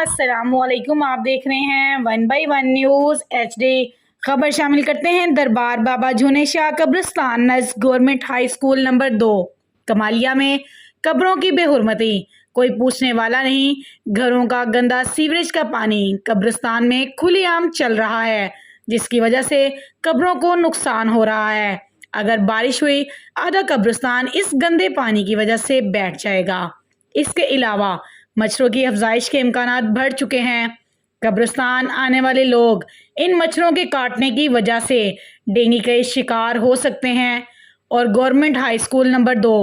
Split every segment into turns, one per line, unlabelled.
अस्सलाम वालेकुम। आप देख रहे हैं 1/1 न्यूज़ HD। खबर शामिल करते हैं। दरबार बाबा झूने शाह कब्रिस्तान नज़दीक government high school number 2 Kamalia में कब्रों की बेहुरमती, कोई पूछने वाला नहीं। घरों का गंदा सीवरेज का पानी कब्रिस्तान में खुलेआम चल रहा है, जिसकी वजह से कब्रों को नुकसान हो रहा है। अगर बारिश हुई, आधा कब्रिस्तान इस गंदे पानी की वजह से बैठ जाएगा। इसके अलावा मच्छरों की अफजाइश के इम्कानात बढ़ चुके हैं। कब्रिस्तान आने वाले लोग इन मच्छरों के काटने की वजह से डेंगू के शिकार हो सकते हैं और गवर्नमेंट हाई स्कूल नंबर 2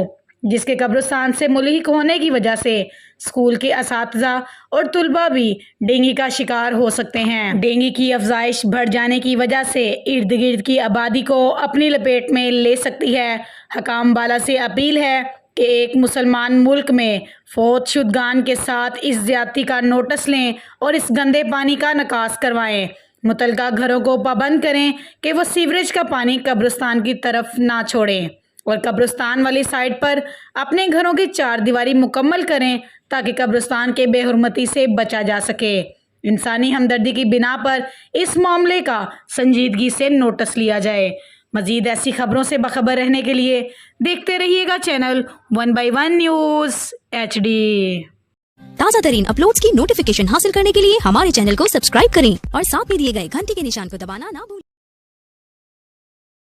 जिसके कब्रिस्तान से मुल्हिक होने की वजह से स्कूल के असातिज़ा और तुलबा भी डेंगू का शिकार हो सकते हैं। डेंगू की अफजाइश बढ़ जाने की वजह से इर्द गिर्द की आबादी को अपनी लपेट में ले सकती है। हकाम बाला से अपील है कि एक मुसलमान मुल्क में फौत शुदगान के साथ इस ज्यादती का नोटिस लें और इस गंदे पानी का निकास करवाएं। मुतलका घरों को पाबंद करें कि वो सीवरेज का पानी कब्रिस्तान की तरफ ना छोड़ें और कब्रिस्तान वाली साइड पर अपने घरों की चार दीवारी मुकम्मल करें ताकि कब्रिस्तान के बेहुरमती से बचा जा सके। इंसानी हमदर्दी की बिना पर इस मामले का संजीदगी से नोटिस लिया जाए। मज़ीद ऐसी खबरों से बाखबर रहने के लिए देखते रहिएगा चैनल 1/1 न्यूज़ HD।
ताज़ा तरीन अपलोड्स की नोटिफिकेशन हासिल करने के लिए हमारे चैनल को सब्सक्राइब करें और साथ में दिए गए घंटी के निशान को दबाना ना भूलें।